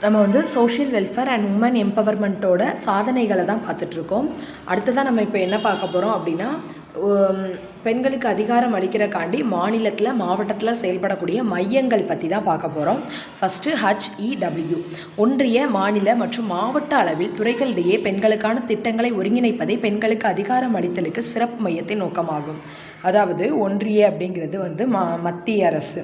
நம்ம வந்து social welfare and woman எம்பவர்மெண்ட்டோட சாதனைகளை தான் பார்த்துட்ருக்கோம். அடுத்ததான் நம்ம இப்போ என்ன பார்க்க போகிறோம் அப்படின்னா, பெண்களுக்கு அதிகாரம் அளிக்கிறக்காண்டி மாநிலத்தில் மாவட்டத்தில் செயல்படக்கூடிய மையங்கள் பற்றி தான் பார்க்க போகிறோம். ஃபஸ்ட்டு HEW, ஒன்றிய மாநில மற்றும் மாவட்ட அளவில் துறைகளிடையே பெண்களுக்கான திட்டங்களை ஒருங்கிணைப்பதே பெண்களுக்கு அதிகாரம் அளித்தலுக்கு சிறப்பு மையத்தின் நோக்கமாகும். அதாவது ஒன்றிய அப்படிங்கிறது வந்து மத்திய அரசு,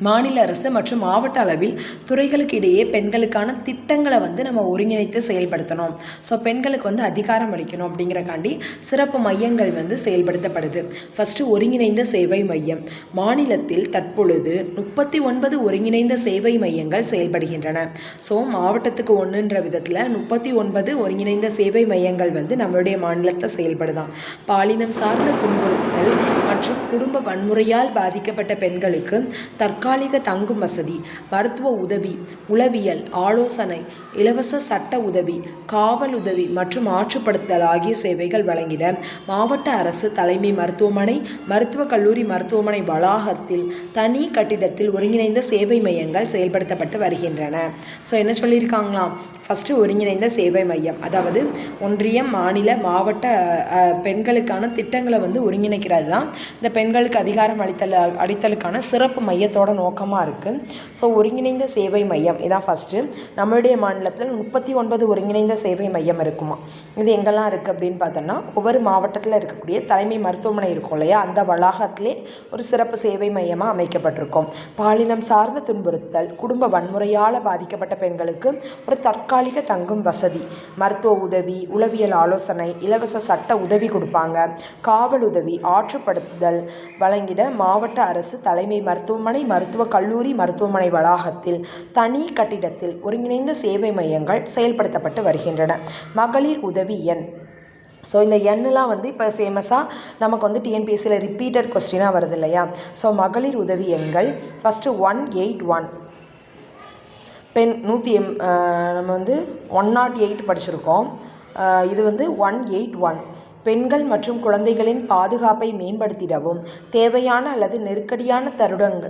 மாநில அரசு மற்றும் மாவட்ட அளவில் துறைகளுக்கு இடையே பெண்களுக்கான திட்டங்களை வந்து நம்ம ஒருங்கிணைத்து செயல்படுத்தணும். ஸோ பெண்களுக்கு வந்து அதிகாரம் அளிக்கணும் அப்படிங்கிறக்காண்டி சிறப்பு மையங்கள் வந்து செயல்படுத்தப்படுது. ஃபஸ்ட்டு ஒருங்கிணைந்த சேவை மையம். மாநிலத்தில் தற்பொழுது 39 ஒருங்கிணைந்த சேவை மையங்கள் செயல்படுகின்றன. ஸோ மாவட்டத்துக்கு ஒன்றுன்ற விதத்தில் 39 ஒருங்கிணைந்த சேவை மையங்கள் வந்து நம்மளுடைய மாநிலத்தில் செயல்படுதான். பாலினம் சார்ந்த துன்புறுத்தல் மற்றும் குடும்ப வன்முறையால் பாதிக்கப்பட்ட பெண்களுக்கு தற்காலிக தங்கும் வசதி, மருத்துவ உதவி, உளவியல் ஆலோசனை, இலவச சட்ட உதவி, காவல் உதவி மற்றும் ஆற்றுப்படுத்தல் ஆகிய சேவைகள் வழங்கிட மாவட்ட அரசு தலைமை மருத்துவமனை, மருத்துவக் கல்லூரி மருத்துவமனை வளாகத்தில் தனி கட்டிடத்தில் ஒருங்கிணைந்த சேவை மையங்கள் செயல்படுத்தப்பட்டு வருகின்றன. ஸோ என்ன சொல்லியிருக்காங்களாம், ஃபஸ்ட்டு ஒருங்கிணைந்த சேவை மையம், அதாவது ஒன்றியம் மாநில மாவட்ட பெண்களுக்கான திட்டங்களை வந்து ஒருங்கிணைக்கிறது தான் இந்த பெண்களுக்கு அதிகாரம் அளித்தலுக்கான சிறப்பு மையத்தோட நோக்கமாக இருக்குது. ஸோ ஒருங்கிணைந்த சேவை மையம் இதான் ஃபஸ்ட்டு. நம்மளுடைய மாநிலத்தில் 39 ஒருங்கிணைந்த சேவை மையம் இருக்குமா. இது எங்கெல்லாம் இருக்குது அப்படின்னு பார்த்தோன்னா, ஒவ்வொரு மாவட்டத்தில் இருக்கக்கூடிய தலைமை மருத்துவமனை இருக்கும் இல்லையா, அந்த வளாகத்திலே ஒரு சிறப்பு சேவை மையமாக அமைக்கப்பட்டிருக்கும். பாலினம் சார்ந்த துன்புறுத்தல், குடும்ப வன்முறையால் பாதிக்கப்பட்ட பெண்களுக்கு ஒரு தற்காலிக தங்கும் வசதி, மருத்துவ உதவி, உளவியல் ஆலோசனை, இலவச சட்ட உதவி கொடுப்பாங்க, காவல் உதவி, ஆற்றுப்படுத்துதல் வழங்கிட மாவட்ட அரசு தலைமை மருத்துவமனை, மருத்துவ கல்லூரி மருத்துவமனை வளாகத்தில் தனி கட்டிடத்தில் ஒருங்கிணைந்த சேவை மையங்கள் செயல்படுத்தப்பட்டு வருகின்றன. மகளிர் உதவி எண். ஸோ இந்த எண்ணெலாம் வந்து இப்போ ஃபேமஸாக நமக்கு வந்து டிஎன்பிஎஸ்சியில் ரிப்பீட்டட் கொஸ்டினாக வருது இல்லையா. ஸோ மகளிர் உதவி எண்கள் ஃபஸ்ட்டு 181. பெண் நம்ம வந்து 108 படிச்சிருக்கோம். இது வந்து 181. பெண்கள் மற்றும் குழந்தைகளின் பாதுகாப்பை மேம்படுத்திடவும் தேவையான அல்லது நெருக்கடியான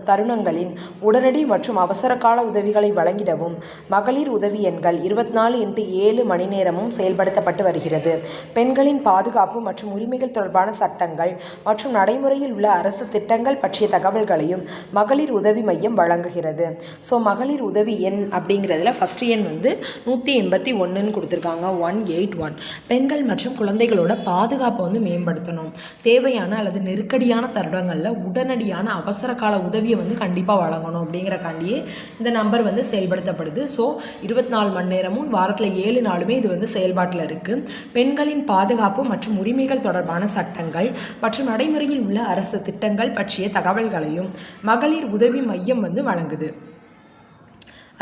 தருணங்களின் உடனடி மற்றும் அவசர கால உதவிகளை வழங்கிடவும் மகளிர் உதவி எண்கள் 24x7 மணி நேரமும் செயல்படுத்தப்பட்டு வருகிறது. பெண்களின் பாதுகாப்பு மற்றும் உரிமைகள் தொடர்பான சட்டங்கள் மற்றும் நடைமுறையில் உள்ள அரசு திட்டங்கள் பற்றிய தகவல்களையும் மகளிர் உதவி மையம் வழங்குகிறது. ஸோ மகளிர் உதவி எண் அப்படிங்கிறதுல ஃபஸ்ட் எண் வந்து 181ன்னு கொடுத்துருக்காங்க, 181. பெண்கள் மற்றும் குழந்தைகளோட பாதுகாப்பை வந்து மேம்படுத்தணும், தேவையான அல்லது நெருக்கடியான தருணங்களில் உடனடியான அவசர கால உதவியை வந்து கண்டிப்பாக வழங்கணும் அப்படிங்கிறக்காண்டியே இந்த நம்பர் வந்து செயல்படுத்தப்படுது. ஸோ 24 மணி நேரமும் வாரத்தில் 7 நாளுமே இது வந்து செயல்பாட்டில் இருக்குது. பெண்களின் பாதுகாப்பு மற்றும் உரிமைகள் தொடர்பான சட்டங்கள் மற்றும் நடைமுறையில் உள்ள அரசு திட்டங்கள் பற்றிய தகவல்களையும் மகளிர் உதவி மையம் வந்து வழங்குது.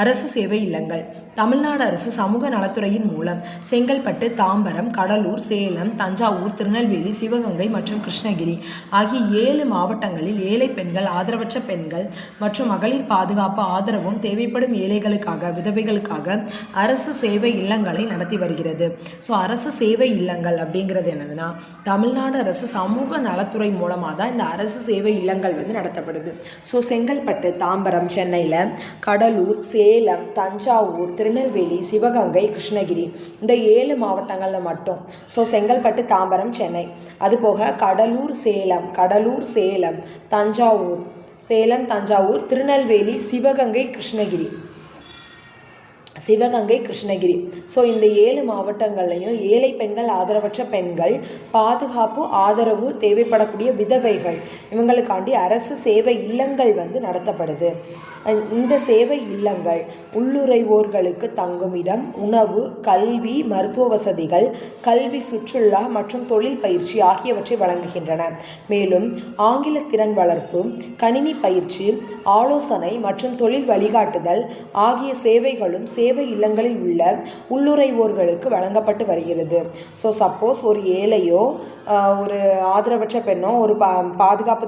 அரசு சேவை இல்லங்கள். தமிழ்நாடு அரசு சமூக நலத்துறையின் மூலம் செங்கல்பட்டு, தாம்பரம், கடலூர், சேலம், தஞ்சாவூர், திருநெல்வேலி, சிவகங்கை மற்றும் கிருஷ்ணகிரி ஆகிய 7 மாவட்டங்களில் ஏழை பெண்கள், ஆதரவற்ற பெண்கள் மற்றும் மகளிர் பாதுகாப்பு ஆதரவும் தேவைப்படும் ஏழைகளுக்காக, விதவைகளுக்காக அரசு சேவை இல்லங்களை நடத்தி வருகிறது. ஸோ அரசு சேவை இல்லங்கள் அப்படிங்கிறது என்னதுன்னா, தமிழ்நாடு அரசு சமூக நலத்துறை மூலமாக தான் இந்த அரசு சேவை இல்லங்கள் வந்து நடத்தப்படுது. ஸோ செங்கல்பட்டு, தாம்பரம், சென்னையில், கடலூர், சேலம், தஞ்சாவூர், திருநெல்வேலி, சிவகங்கை, கிருஷ்ணகிரி இந்த 7 மாவட்டங்களில் மட்டும். ஸோ செங்கல்பட்டு, தாம்பரம், சென்னை, அதுபோக கடலூர், சேலம், தஞ்சாவூர், திருநெல்வேலி, சிவகங்கை, கிருஷ்ணகிரி. ஸோ இந்த 7 மாவட்டங்கள்லையும் ஏழை பெண்கள், ஆதரவற்ற பெண்கள், பாதுகாப்பு ஆதரவு தேவைப்படக்கூடிய விதவைகள் இவங்களுக்காண்டி அரசு சேவை இல்லங்கள் வந்து நடத்தப்படுது. இந்த சேவை இல்லங்கள் உள்ளுறைவோர்களுக்கு தங்குமிடம், உணவு, கல்வி, மருத்துவ வசதிகள், கல்வி, சுற்றுலா மற்றும் தொழில் பயிற்சி ஆகியவற்றை வழங்குகின்றன. மேலும் ஆங்கில திறன் வளர்ப்பு, கணினி பயிற்சி, ஆலோசனை மற்றும் தொழில் வழிகாட்டுதல் ஆகிய சேவைகளும் சேவை இல்லங்களில் உள்ள உள்ளுறைவோர்களுக்கு வழங்கப்பட்டு வருகிறது. ஸோ சப்போஸ் ஒரு ஏழையோ, ஒரு ஆதரவற்ற பெண்ணோ, ஒரு பாதுகாப்பு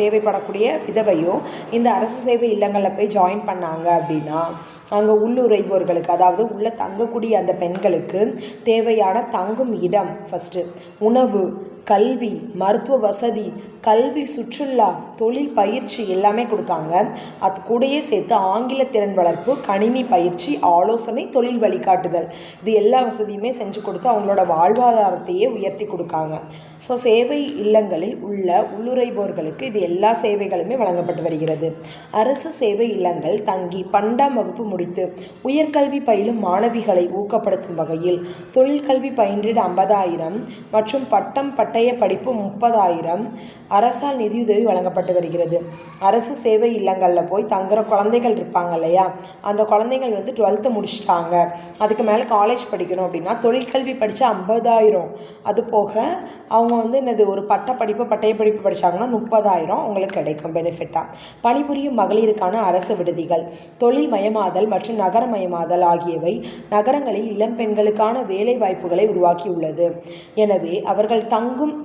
தேவைப்படக்கூடிய விதவையோ இந்த அரசு சேவை இல்லங்களில் போய் ஜாயின் பண்ணாங்க அப்படின்னா, அங்கே உள்ளுறைவோர்களுக்கு, அதாவது உள்ளே தங்கக்கூடிய அந்த பெண்களுக்கு தேவையான தங்கும் இடம், ஃபஸ்ட்டு உணவு, கல்வி, மருத்துவ வசதி, கல்வி, சுற்றுலா, தொழில் பயிற்சி எல்லாமே கொடுக்காங்க. அது கூடயே சேர்த்து ஆங்கில திறன் வளர்ப்பு, கணினி பயிற்சி, ஆலோசனை, தொழில் வழிகாட்டுதல், இது எல்லா வசதியுமே செஞ்சு கொடுத்து அவங்களோட வாழ்வாதாரத்தையே உயர்த்தி கொடுக்காங்க. ஸோ சேவை இல்லங்களில் உள்ள உள்ளுறைவோர்களுக்கு இது எல்லா சேவைகளுமே வழங்கப்பட்டு வருகிறது. அரசு சேவை இல்லங்கள் தங்கி 12ஆம் வகுப்பு முடித்து உயர்கல்வி பயிலும் மாணவிகளை ஊக்கப்படுத்தும் வகையில் தொழிற்கல்வி பயின்றிட 50,000 மற்றும் பட்டம் பட்டய படிப்பு 30,000 அரசால் நிதியுதவி வழங்கப்பட்டு வருகிறது. அரசு சேவை இல்லங்களில் போய் தங்குற குழந்தைகள் இருப்பாங்க இல்லையா, அந்த குழந்தைகள் வந்து 12th முடிச்சிட்டாங்க, அதுக்கு மேலே காலேஜ் படிக்கணும் அப்படின்னா தொழிற்கல்வி படித்தா 50,000, அது போக அவங்க வந்து என்னது ஒரு பட்டய படிப்பு படித்தாங்கன்னா 30,000 உங்களுக்கு கிடைக்கும் பெனிஃபிட்டாக. பணிபுரியும் மகளிருக்கான அரசு விடுதிகள், தொழில் மயமாதல் மற்றும் நகரமயமாதல் ஆகியவை நகரங்களில் இளம் பெண்களுக்கான வேலை வாய்ப்புகளை உருவாக்கியுள்ளது. எனவே அவர்கள்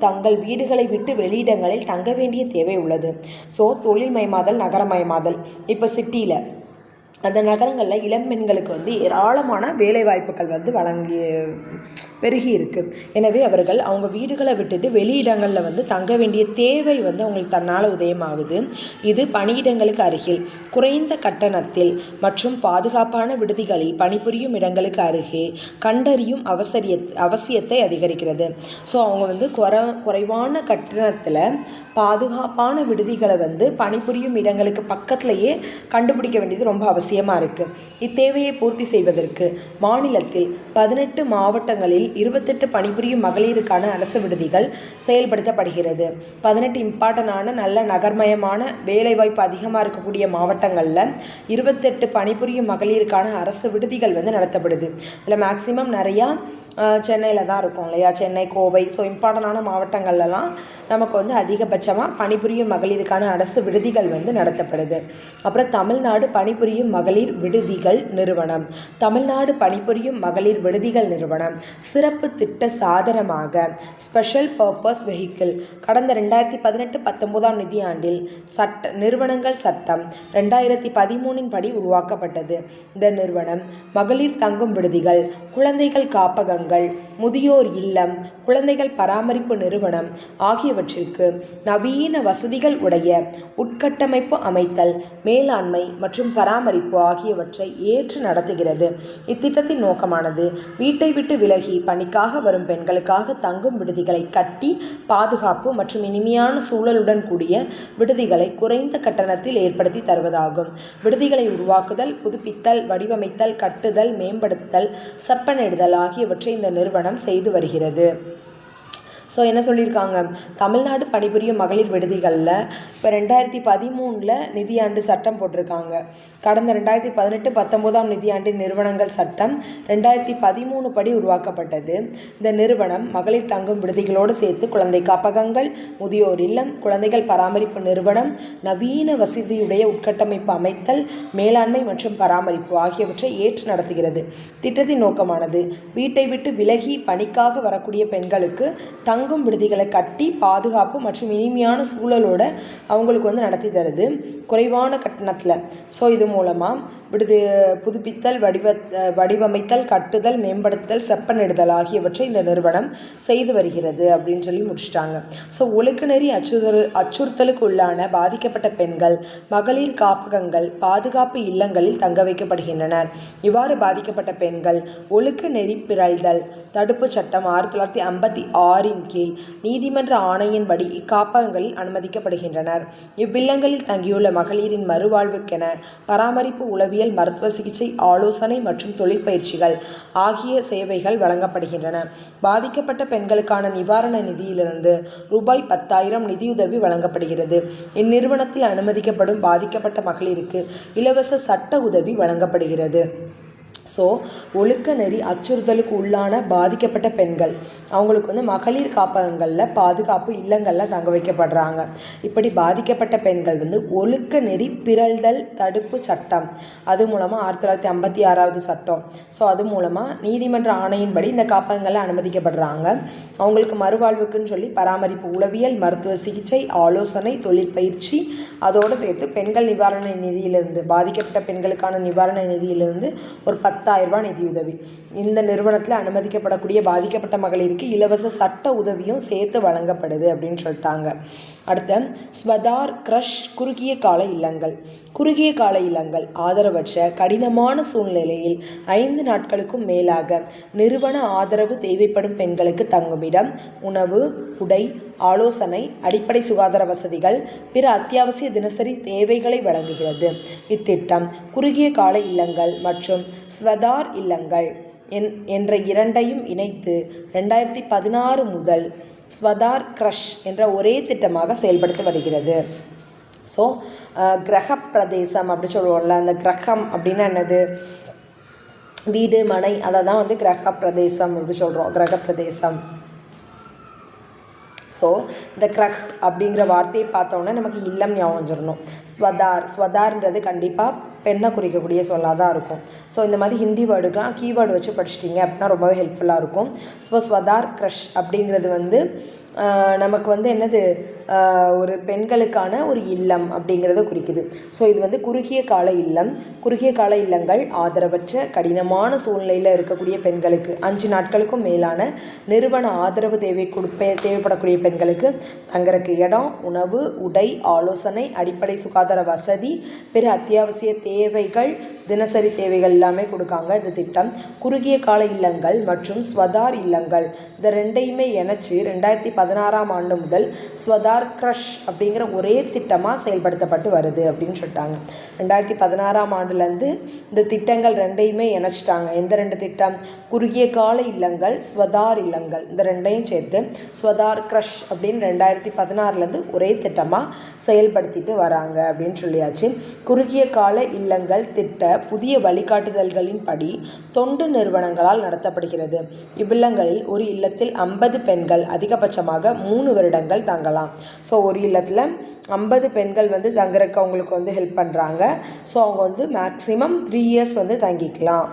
தங்கள் வீடுகளை விட்டு வெளியிடங்களில் தங்க வேண்டிய தேவை உள்ளது. ஸோ தொழில் மயமாதல், நகரமயமாதல், இப்போ சிட்டியில் அந்த நகரங்களில் இளம் பெண்களுக்கு வந்து ஏராளமான வேலை வாய்ப்புகள் வந்து பெருகி இருக்குது. எனவே அவர்கள் அவங்க வீடுகளை விட்டுட்டு வெளியிடங்களில் வந்து தங்க வேண்டிய தேவை வந்து அவங்களுக்கு தன்னால் உதயமாகுது. இது பணியிடங்களுக்கு அருகில் குறைந்த கட்டணத்தில் மற்றும் பாதுகாப்பான விடுதிகளில் பணிபுரியும் இடங்களுக்கு அருகே கண்டறியும் அவசியத்தை அதிகரிக்கிறது. ஸோ அவங்க வந்து குறைவான கட்டணத்தில் பாதுகாப்பான விடுதிகளை வந்து பணிபுரியும் இடங்களுக்கு பக்கத்துலேயே கண்டுபிடிக்க வேண்டியது ரொம்ப அவசியமாக இருக்குது. இத்தேவையை பூர்த்தி செய்வதற்கு மாநிலத்தில் 18 மாவட்டங்களில் 28 பணிபுரியும் மகளிருக்கான அரசு விடுதிகள் செயல்படுத்தப்படுகிறது. 18 இம்பார்ட்டனான நல்ல நகர்மயமான வேலைவாய்ப்பு அதிகமாக இருக்கக்கூடிய மாவட்டங்களில் 28 பணிபுரியும் மகளிருக்கான அரசு விடுதிகள் வந்து நடத்தப்படுது. இதில் மேக்சிமம் நிறையா சென்னையில் தான் இருக்கும் இல்லையா, சென்னை, கோவை. ஸோ இம்பார்ட்டனான மாவட்டங்கள்லாம் நமக்கு வந்து அதிகபட்சமாக பணிபுரியும் மகளிருக்கான அரசு விடுதிகள் வந்து நடத்தப்படுது. அப்புறம் தமிழ்நாடு பணிபுரியும் மகளிர் விடுதிகள் நிறுவனம், தமிழ்நாடு பணிபுரியும் மகளிர் விடுதிகள் நிறுவனம் சிறப்பு திட்ட சாதனமாக ஸ்பெஷல் பர்பஸ் வெஹிக்கிள் கடந்த 2018-19 நிதியாண்டில் நிறுவனங்கள் சட்டம் 2013 படி உருவாக்கப்பட்டது. இந்த நிறுவனம் மகளிர் தங்கும் விடுதிகள், குழந்தைகள் காப்பகங்கள், முதியோர் இல்லம், குழந்தைகள் பராமரிப்பு நிறுவனம் ஆகியவற்றிற்கு நவீன வசதிகள் உடைய உட்கட்டமைப்பு அமைத்தல், மேலாண்மை மற்றும் பராமரிப்பு ஆகியவற்றை ஏற்று நடத்துகிறது. இத்திட்டத்தின் நோக்கமானது வீட்டை விட்டு விலகி பணிக்காக வரும் பெண்களுக்காக தங்கும் விடுதிகளை கட்டி பாதுகாப்பு மற்றும் இனிமையான சூழலுடன் கூடிய விடுதிகளை குறைந்த கட்டணத்தில் ஏற்படுத்தி தருவதாகும். விடுதிகளை உருவாக்குதல், புதுப்பித்தல், வடிவமைத்தல், கட்டுதல், மேம்படுத்தல், செப்பனிடுதல் ஆகியவற்றை இந்த நிறுவனம் செய்து வருகிறது. ஸோ என்ன சொல்லியிருக்காங்க, தமிழ்நாடு பணிபுரியும் மகளிர் விடுதிகளில் இப்போ 2013 நிதியாண்டு சட்டம் போட்டிருக்காங்க. கடந்த 2018-19 நிதியாண்டின் நிறுவனங்கள் சட்டம் 2013 படி உருவாக்கப்பட்டது. இந்த நிறுவனம் மகளிர் தங்கும் விடுதிகளோடு சேர்த்து குழந்தை காப்பகங்கள், முதியோர் இல்லம், குழந்தைகள் பராமரிப்பு நிறுவனம், நவீன வசதியுடைய உட்கட்டமைப்பு அமைத்தல், மேலாண்மை மற்றும் பராமரிப்பு ஆகியவற்றை ஏற்று நடத்துகிறது. திட்டத்தின் நோக்கமானது வீட்டை விட்டு விலகி பணிக்காக வரக்கூடிய பெண்களுக்கு தங்கும் விடுதிகளை கட்டி பாதுகாப்பு மற்றும் இனிமையான சூழலோட அவங்களுக்கு வந்து நடத்தி தருது குறைவான கட்டணத்தில். ஸோ இது மூலமாக புதுப்பித்தல், வடிவமைத்தல், கட்டுதல், மேம்படுத்தல், செப்பனிடுதல் ஆகியவற்றை இந்த நிறுவனம் செய்து வருகிறது அப்படின்னு சொல்லி முடிச்சிட்டாங்க. ஸோ ஒழுக்குநெறி அச்சுறுத்தலுக்கு உள்ளான பாதிக்கப்பட்ட பெண்கள் மகளிர் காப்பகங்கள், பாதுகாப்பு இல்லங்களில் தங்க வைக்கப்படுகின்றனர். இவ்வாறு பாதிக்கப்பட்ட பெண்கள் ஒழுக்க நெறி பிறழ்தல் தடுப்பு சட்டம் 1956 கீழ் நீதிமன்ற ஆணையின்படி இக்காப்பகங்களில் அனுமதிக்கப்படுகின்றனர். இவ்வில்லங்களில் தங்கியுள்ள மகளிரின் மறுவாழ்வுக்கென பராமரிப்பு, உளவியல், மருத்துவ சிகிச்சை, ஆலோசனை மற்றும் தொழிற்பயிற்சிகள் ஆகிய சேவைகள் வழங்கப்படுகின்றன. பாதிக்கப்பட்ட பெண்களுக்கான நிவாரண நிதியிலிருந்து ரூபாய் 10,000 நிதியுதவி வழங்கப்படுகிறது. இந்நிறுவனத்தில் அனுமதிக்கப்படும் பாதிக்கப்பட்ட மகளிருக்கு இலவச சட்ட உதவி வழங்கப்படுகிறது. ஸோ ஒழுக்க நெறி அச்சுறுத்தலுக்கு உள்ளான பாதிக்கப்பட்ட பெண்கள் அவங்களுக்கு வந்து மகளிர் காப்பகங்களில், பாதுகாப்பு இல்லங்களில் தங்க வைக்கப்படுறாங்க. இப்படி பாதிக்கப்பட்ட பெண்கள் வந்து ஒழுக்க நெறி பிறழ்தல் தடுப்பு சட்டம், அது மூலமாக 1956 சட்டம், ஸோ அது மூலமாக நீதிமன்ற ஆணையின்படி இந்த காப்பகங்களில் அனுமதிக்கப்படுறாங்க. அவங்களுக்கு மறுவாழ்வுக்குன்னு சொல்லி பராமரிப்பு, உளவியல், மருத்துவ சிகிச்சை, ஆலோசனை, தொழிற்பயிற்சி, அதோடு சேர்த்து பெண்கள் நிவாரண நிதியிலிருந்து, பாதிக்கப்பட்ட பெண்களுக்கான நிவாரண நிதியிலிருந்து ஒரு 10,000 நிதியுதவி. இந்த நிறுவனத்தில் அனுமதிக்கப்படக்கூடிய பாதிக்கப்பட்ட மகளிருக்கு இலவச சட்ட உதவியும் சேர்த்து வழங்கப்படுது அப்படின்னு சொல்லிட்டாங்க. அடுத்த ஸ்வதார் க்ரஷ் குறுகிய கால இல்லங்கள். குறுகிய கால இல்லங்கள் ஆதரவற்ற கடினமான சூழ்நிலையில் 5 நாட்களுக்கும் மேலாக நிறுவன ஆதரவு தேவைப்படும் பெண்களுக்கு தங்குமிடம், உணவு, உடை, ஆலோசனை, அடிப்படை சுகாதார வசதிகள், பிற அத்தியாவசிய தினசரி தேவைகளை வழங்குகிறது. இத்திட்டம் குறுகிய கால இல்லங்கள் மற்றும் ஸ்வதார் இல்லங்கள் என்ற இரண்டையும் இணைத்து 2016 முதல் ஸ்வதார் க்ரஷ் என்ற ஒரே திட்டமாக செயல்படுத்தி வருகிறது. ஸோ கிரக பிரதேசம் அப்படி சொல்லுவோம்ல, அந்த கிரகம் அப்படின்னா என்னது? வீடு, மனை, அதை தான் வந்து கிரக பிரதேசம் அப்படி சொல்கிறோம், கிரக பிரதேசம். ஸோ இந்த கிரக் அப்படிங்கிற வார்த்தையை பார்த்தோன்னே நமக்கு இல்லம் ஞாபகம் வந்துடணும். ஸ்வதார்ன்றது கண்டிப்பாக பெண்ணை குறிக்கக்கூடிய சொல்லாக தான் இருக்கும். ஸோ இந்த மாதிரி ஹிந்தி வேர்டுக்கெலாம் கீவேர்டு வச்சு படிச்சிட்டிங்க அப்படின்னா ரொம்பவே ஹெல்ப்ஃபுல்லாக இருக்கும். ஸோ ஸ்வதார் க்ரஷ் அப்படிங்கிறது வந்து நமக்கு வந்து என்னது, ஒரு பெண்களுக்கான ஒரு இல்லம் அப்படிங்கிறத குறிக்குது. ஸோ இது வந்து குறுகிய கால இல்லம். குறுகிய கால இல்லங்கள் ஆதரவற்ற கடினமான சூழ்நிலையில் இருக்கக்கூடிய பெண்களுக்கு 5 நாட்களுக்கும் மேலான நிறுவன ஆதரவு தேவைப்படக்கூடிய பெண்களுக்கு தங்கறக்கு இடம், உணவு, உடை, ஆலோசனை, அடிப்படை சுகாதார வசதி, பிற அத்தியாவசிய தேவைகள், தினசரி தேவைகள் எல்லாமே கொடுக்காங்க இந்த திட்டம். குறுகிய கால இல்லங்கள் மற்றும் ஸ்வதார் இல்லங்கள் இந்த ரெண்டையுமே இணைச்சி 2016 ஆண்டு முதல் ஸ்வதார் க்ரஷ் அப்படிங்கிற ஒரே திட்டமாக செயல்படுத்தப்பட்டு வருது அப்படின்னு சொல்லிட்டாங்க. 2016 ஆண்டுலேருந்து இந்த திட்டங்கள் ரெண்டையுமே இணைச்சிட்டாங்க. எந்த 2 திட்டம்? குறுகிய கால இல்லங்கள், ஸ்வதார் இல்லங்கள், இந்த ரெண்டையும் சேர்த்து ஸ்வதார் க்ரஷ் அப்படின்னு 2016 ஒரே திட்டமாக செயல்படுத்திட்டு வராங்க அப்படின்னு சொல்லியாச்சு. குறுகிய கால இல்லங்கள் திட்ட புதிய வழிகாட்டுதல்களின் படி தொண்டு நிறுவனங்களால் நடத்தப்படுகிறது. இவ்வில்லங்களில் ஒரு இல்லத்தில் 50 பெண்கள் அதிகபட்சமாக 3 வருடங்கள் தங்கலாம். ஸோ ஒரு இல்லத்தில் 50 பெண்கள் வந்து தங்குறதுக்கு அவங்களுக்கு வந்து ஹெல்ப் பண்ணுறாங்க. ஸோ அவங்க வந்து மேக்ஸிமம் 3 இயர்ஸ் வந்து தங்கிக்கலாம்.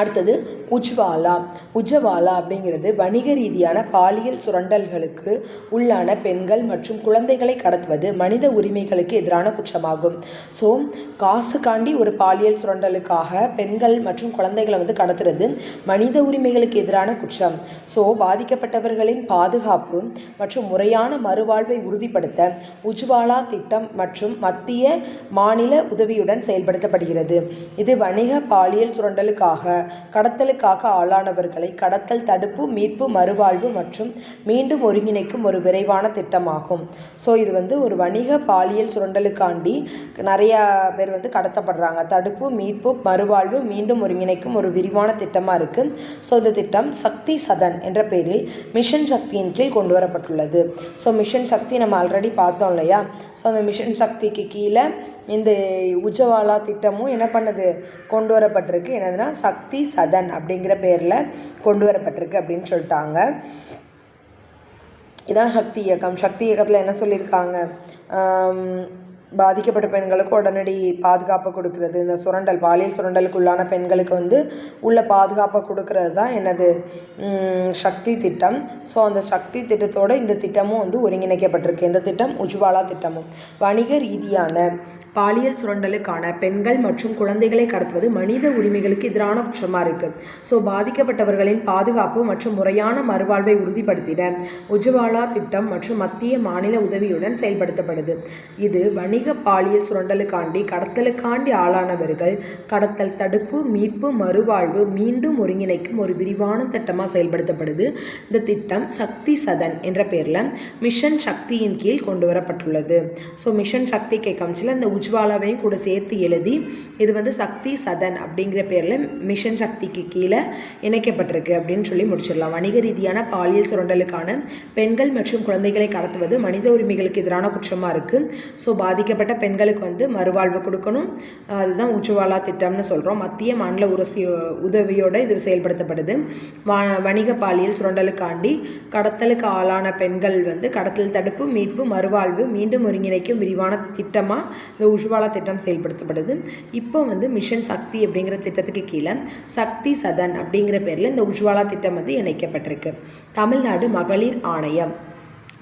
அடுத்தது உஜ்வாலா அப்படிங்கிறது வணிக ரீதியான பாலியல் சுரண்டல்களுக்கு உள்ளான பெண்கள் மற்றும் குழந்தைகளை கடத்துவது மனித உரிமைகளுக்கு எதிரான குற்றமாகும். ஸோ காசுக்காண்டி ஒரு பாலியல் சுரண்டலுக்காக பெண்கள் மற்றும் குழந்தைகளை வந்து கடத்துறது மனித உரிமைகளுக்கு எதிரான குற்றம். ஸோ பாதிக்கப்பட்டவர்களின் பாதுகாப்பு மற்றும் முறையான மறுவாழ்வை உறுதிப்படுத்த உஜ்வாலா திட்டம் மற்றும் மத்திய மாநில உதவியுடன் செயல்படுத்தப்படுகிறது. இது வணிக பாலியல் சுரண்டலுக்காக கடத்தலுக்காக ஆளானவர்களை கடத்தல் தடுப்பு, மீட்பு, மறுவாழ்வு மற்றும் மீண்டும் ஒருங்கிணைக்கும் ஒரு விரைவான திட்டமாகும். ஸோ இது வந்து ஒரு வணிக பாலியல் சுரண்டலுக்காண்டி நிறையா பேர் வந்து கடத்தப்படுறாங்க. தடுப்பு, மீட்பு, மறுவாழ்வு, மீண்டும் ஒருங்கிணைக்கும் ஒரு விரிவான திட்டமாக இருக்குது. ஸோ இந்த திட்டம் சக்தி சதன் என்ற பெயரில் மிஷன் சக்தியின் கீழ் கொண்டு வரப்பட்டுள்ளது. ஸோ மிஷன் சக்தி நம்ம ஆல்ரெடி பார்த்தோம் இல்லையா? ஸோ அந்த மிஷன் சக்திக்கு கீழே இந்த உஜ்வாலா திட்டமும் என்ன பண்ணுது, கொண்டு வரப்பட்டிருக்கு. என்னதுன்னா சக்தி சதன் அப்படிங்கிற பேரில் கொண்டு வரப்பட்டிருக்கு அப்படின்னு சொல்லிட்டாங்க. இதான் சக்தி இயக்கம். சக்தி இயக்கத்தில் என்ன சொல்லியிருக்காங்க? பாதிக்கப்பட்ட பெண்களுக்கு உடனடி பாதுகாப்பை கொடுக்கறது, இந்த சுரண்டல் பாலியல் சுரண்டலுக்கு உள்ளான பெண்களுக்கு வந்து உள்ள பாதுகாப்பை கொடுக்கறது தான் என்னது, சக்தி திட்டம். ஸோ அந்த சக்தி திட்டத்தோடு இந்த திட்டமும் வந்து ஒருங்கிணைக்கப்பட்டிருக்கு. இந்த திட்டம் உஜ்வாலா திட்டமும். வணிக ரீதியான பாலியல் சுரண்டலுக்கான பெண்கள் மற்றும் குழந்தைகளை கடத்துவது மனித உரிமைகளுக்கு எதிரான குற்றமாக இருக்குது. ஸோ பாதிக்கப்பட்டவர்களின் பாதுகாப்பு மற்றும் முறையான மறுவாழ்வை உறுதிப்படுத்திட உஜ்வாலா திட்டம் மற்றும் மத்திய மாநில உதவியுடன் செயல்படுத்தப்படுது. இது வணிக பாலியல் சுரண்டலுக்காண்டி கடத்தலுக்காண்டி ஆளானவர்கள் கடத்தல் தடுப்பு, மீட்பு, மறுவாழ்வு, மீண்டும் ஒருங்கிணைக்கும் ஒரு விரிவான திட்டமாக செயல்படுத்தப்படுது. இந்த திட்டம் சக்தி சதன் என்ற பேரில் மிஷன் சக்தியின் கீழ் கொண்டு வரப்பட்டுள்ளது. ஸோ மிஷன் சக்தி கேட்காமச்சில் இந்த உஜ்வாலாவையும் கூட சேர்த்து எழுதி இது வந்து சக்தி சதன் அப்படிங்கிற பேரில் மிஷன் சக்திக்கு கீழே இணைக்கப்பட்டிருக்கு அப்படின்னு சொல்லி முடிச்சிடலாம். வணிக ரீதியான பாலியல் சுரண்டலுக்கான பெண்கள் மற்றும் குழந்தைகளை கடத்துவது மனித உரிமைகளுக்கு எதிரான குற்றமாக இருக்குது. ஸோ பாதிக்கப்பட்ட பெண்களுக்கு வந்து மறுவாழ்வு கொடுக்கணும். அதுதான் உஜ்வாலா திட்டம்னு சொல்கிறோம். மத்திய மாநில உதவியோடு இது செயல்படுத்தப்படுது. வணிக பாலியல் சுரண்டலுக்காண்டி கடத்தலுக்கு ஆளான பெண்கள் வந்து கடத்தல் தடுப்பு, மீட்பு, மறுவாழ்வு, மீண்டும் ஒருங்கிணைக்கும் விரிவான திட்டமாக இந்த உஜ்வாலா திட்டம் செயல்படுத்தப்படுது. இப்போ வந்து மிஷன் சக்தி அப்படிங்கிற திட்டத்துக்கு கீழே சக்தி சதன் அப்படிங்கிற பேரில் இந்த உஜ்வாலா திட்டம் வந்து இணைக்கப்பட்டிருக்கு. தமிழ்நாடு மகளிர் ஆணையம்,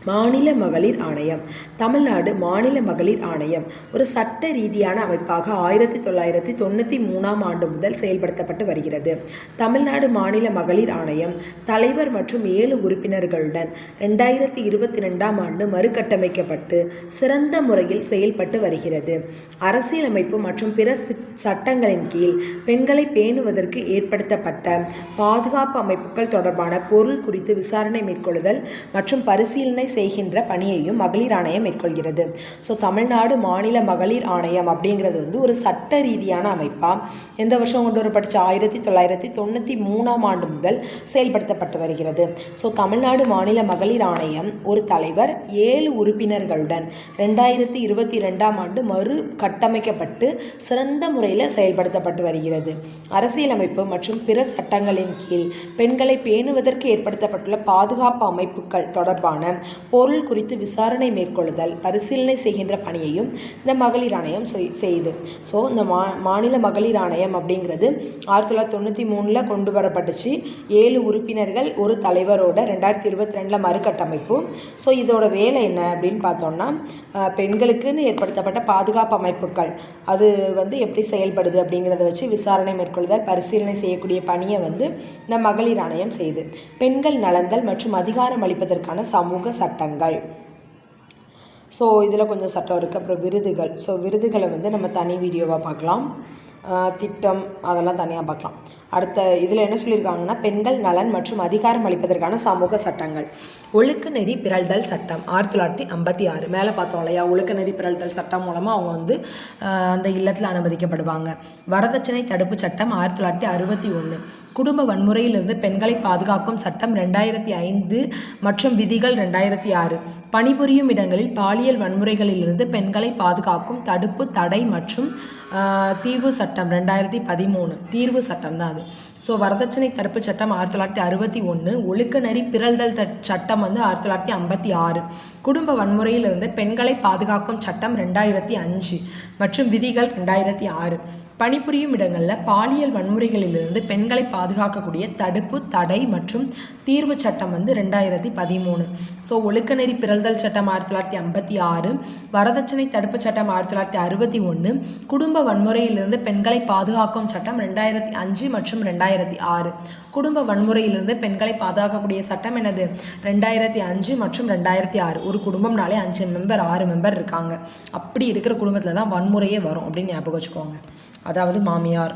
மாநில மகளிர் ஆணையம். தமிழ்நாடு மாநில மகளிர் ஆணையம் ஒரு சட்ட ரீதியான அமைப்பாக 1993 ஆண்டு முதல் செயல்படுத்தப்பட்டு வருகிறது. தமிழ்நாடு மாநில மகளிர் ஆணையம் தலைவர் மற்றும் 7 உறுப்பினர்களுடன் 2022 ஆண்டு மறுகட்டமைக்கப்பட்டு சிறந்த முறையில் செயல்பட்டு வருகிறது. அரசியலமைப்பு மற்றும் பிற சட்டங்களின் கீழ் பெண்களை பேணுவதற்கு ஏற்படுத்தப்பட்ட பாதுகாப்பு அமைப்புகள் தொடர்பான பொருள் குறித்து விசாரணை மேற்கொள்ளுதல் மற்றும் பரிசீலனை செய்கின்ற பணியையும் மகளிர் ஆணையம் மேற்கொள்கிறது. ஸோ தமிழ்நாடு மாநில மகளிர் ஆணையம் அப்படிங்கிறது வந்து ஒரு சட்ட ரீதியான அமைப்பாக எந்த வருஷம் கொண்டு வரப்பட்டுச்சு? 1993 ஆண்டு முதல் செயல்படுத்தப்பட்டு வருகிறது. ஸோ தமிழ்நாடு மாநில மகளிர் ஆணையம் ஒரு தலைவர் 7 உறுப்பினர்களுடன் 2022 ஆண்டு மறு கட்டமைக்கப்பட்டு சிறந்த முறையில் செயல்படுத்தப்பட்டு வருகிறது. அரசியலமைப்பு மற்றும் பிற சட்டங்களின் கீழ் பெண்களை பேணுவதற்கு ஏற்படுத்தப்பட்டுள்ள பாதுகாப்பு அமைப்புகள் தொடர்பான பொருள் குறித்து விசாரணை மேற்கொள்ளுதல் பரிசீலனை செய்கின்ற பணியையும் இந்த மகளிர் ஆணையம் செய்யுது. ஸோ இந்த மாநில மகளிர் ஆணையம் அப்படிங்கிறது 1993 கொண்டு வரப்பட்டுச்சு. 7 உறுப்பினர்கள் ஒரு தலைவரோட 2022 மறுகட்டமைப்பு. ஸோ இதோட வேலை என்ன அப்படின்னு பார்த்தோம்னா, பெண்களுக்குன்னு ஏற்படுத்தப்பட்ட பாதுகாப்பு அமைப்புகள் அது வந்து எப்படி செயல்படுது அப்படிங்கிறத வச்சு விசாரணை மேற்கொள்ளுதல் பரிசீலனை செய்யக்கூடிய பணியை வந்து இந்த மகளிர் ஆணையம் செய்யுது. பெண்கள் நலன்கள் மற்றும் அதிகாரம் அளிப்பதற்கான சமூக சட்டங்கள். ஸோ இதில் கொஞ்சம் சட்டம் இருக்குது. அப்புறம் விருதுகள். ஸோ விருதுகளை வந்து நம்ம தனி வீடியோவாக பார்க்கலாம். திட்டம் அதெல்லாம் தனியாக பார்க்கலாம். அடுத்த இதில் என்ன சொல்லியிருக்காங்கன்னா, பெண்கள் நலன் மற்றும் அதிகாரம் அளிப்பதற்கான சமூக சட்டங்கள். ஒழுக்க நெறி பிறழ்தல் சட்டம் 1956 மேலே பார்த்தோம் இல்லையா? ஒழுக்க நெறி பிறழ்தல் சட்டம் மூலமாக அவங்க வந்து அந்த இல்லத்தில் அனுமதிக்கப்படுவாங்க. வரதட்சணை தடுப்பு சட்டம் 1961. குடும்ப வன்முறையிலிருந்து பெண்களை பாதுகாக்கும் சட்டம் 2005 மற்றும் விதிகள் 2006. பணிபுரியும் இடங்களில் பாலியல் வன்முறைகளிலிருந்து பெண்களை பாதுகாக்கும் தடுப்பு தடை மற்றும் தீர்வு சட்டம் 2013. தீர்வு சட்டம் தான் அது. ஸோ வரதட்சணை தடுப்பு சட்டம் 1961. ஒழுக்க நெறி பிறழ்தல் சட்டம் வந்து 1956. குடும்ப வன்முறையிலிருந்து பெண்களை பாதுகாக்கும் சட்டம் 2005 மற்றும் விதிகள் 2006. பணிபுரியும் இடங்களில் பாலியல் வன்முறைகளிலிருந்து பெண்களை பாதுகாக்கக்கூடிய தடுப்பு தடை மற்றும் தீர்வு சட்டம் வந்து 2013. ஸோ ஒழுக்கநெறி பிறழ்தல் சட்டம் 1956, வரதட்சணை தடுப்பு சட்டம் 1961, குடும்ப வன்முறையிலிருந்து பெண்களை பாதுகாக்கும் சட்டம் 2005 மற்றும் 2006. குடும்ப வன்முறையிலிருந்து பெண்களை பாதுகாக்கக்கூடிய சட்டம் என்னது? 2005 மற்றும் 2006. ஒரு குடும்பம்னாலே 5 மெம்பர் 6 மெம்பர் இருக்காங்க. அப்படி இருக்கிற குடும்பத்தில் தான் வன்முறையே வரும் அப்படின்னு ஞாபகம் வச்சுக்கோங்க. அதாவது மாமியார்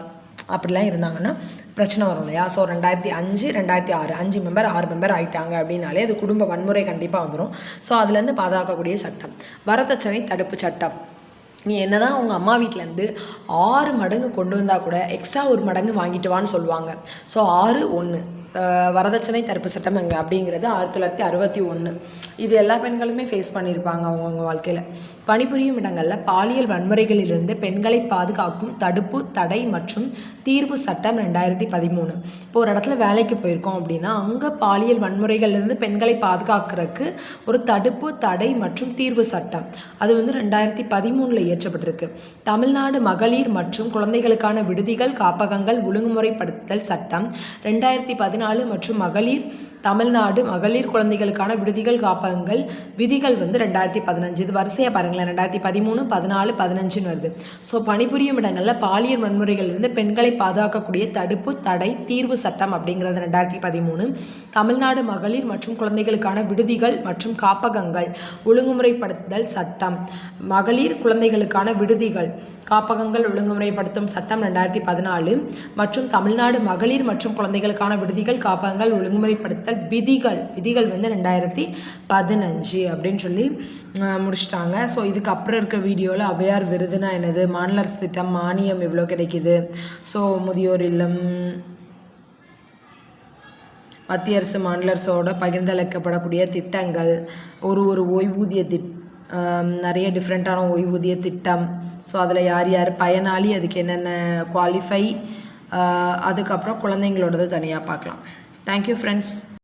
அப்படிலாம் இருந்தாங்கன்னா பிரச்சனை வரும் இல்லையா? ஸோ 2005 2006 5 மெம்பர் 6 மெம்பர் ஆகிட்டாங்க அப்படின்னாலே அது குடும்ப வன்முறை கண்டிப்பாக வந்துடும். ஸோ அதுலேருந்து பாதுகாக்கக்கூடிய சட்டம். வரதட்சணை தடுப்பு சட்டம். நீ என்ன தான் உங்கள் அம்மா வீட்டிலேருந்து 6 மடங்கு கொண்டு வந்தால் கூட எக்ஸ்ட்ரா 1 மடங்கு வாங்கிட்டு வான்னு சொல்லுவாங்க. ஸோ 6(1) வரதட்சணை தடுப்பு சட்டம் எங்கே அப்படிங்கிறது 1961. இது எல்லா பெண்களுமே ஃபேஸ் பண்ணியிருப்பாங்க அவங்கவுங்க வாழ்க்கையில். பணிபுரியும் இடங்களில் பாலியல் வன்முறைகளிலிருந்து பெண்களை பாதுகாக்கும் தடுப்பு தடை மற்றும் தீர்வு சட்டம் 2013. இப்போ ஒரு இடத்துல வேலைக்கு போயிருக்கோம் அப்படின்னா அங்கே பாலியல் வன்முறைகள்லேருந்து பெண்களை பாதுகாக்கிறதுக்கு ஒரு தடுப்பு தடை மற்றும் தீர்வு சட்டம் அது வந்து 2013 இயற்றப்பட்டிருக்கு. தமிழ்நாடு மகளிர் மற்றும் குழந்தைகளுக்கான விடுதிகள் காப்பகங்கள் ஒழுங்குமுறைப்படுத்தல் சட்டம் 2014 மற்றும் தமிழ்நாடு மகளிர் குழந்தைகளுக்கான விடுதிகள் காப்பகங்கள் விதிகள் வந்து 2015. இது வரிசையாக பாருங்களேன், 2013, 14, 15 வருது. ஸோ பணிபுரியும் இடங்களில் பாலியல் வன்முறைகளிலிருந்து பெண்களை பாதுகாக்கக்கூடிய தடுப்பு தடை தீர்வு சட்டம் அப்படிங்கிறது 2013. தமிழ்நாடு மகளிர் மற்றும் குழந்தைகளுக்கான விடுதிகள் மற்றும் காப்பகங்கள் ஒழுங்குமுறைப்படுத்தல் சட்டம் மகளிர் குழந்தைகளுக்கான விடுதிகள் காப்பகங்கள் ஒழுங்குமுறைப்படுத்தும் சட்டம் 2014 மற்றும் தமிழ்நாடு மகளிர் மற்றும் குழந்தைகளுக்கான விடுதிகள் காப்பகங்கள் ஒழுங்குமுறைப்படுத்தல் விதிகள் வந்து 2015 அப்படின்னு சொல்லி முடிச்சிட்டாங்க. ஸோ இதுக்கப்புறம் இருக்க வீடியோவில் ஔவையார் விருதுனா என்னது, மாநில அரசு திட்டம் மானியம் எவ்வளோ கிடைக்குது, ஸோ முதியோர் இல்லம், மத்திய அரசு மாநில அரசோட பகிர்ந்தளிக்கப்படக்கூடிய திட்டங்கள், ஒரு ஓய்வூதிய நிறைய டிஃப்ரெண்ட்டான ஓய்வூதிய திட்டம், ஸோ அதில் யார் யார் பயனாளி, அதுக்கு என்னென்ன குவாலிஃபை, அதுக்கப்புறம் குழந்தைங்களோடது தனியாக பார்க்கலாம். Thank you friends.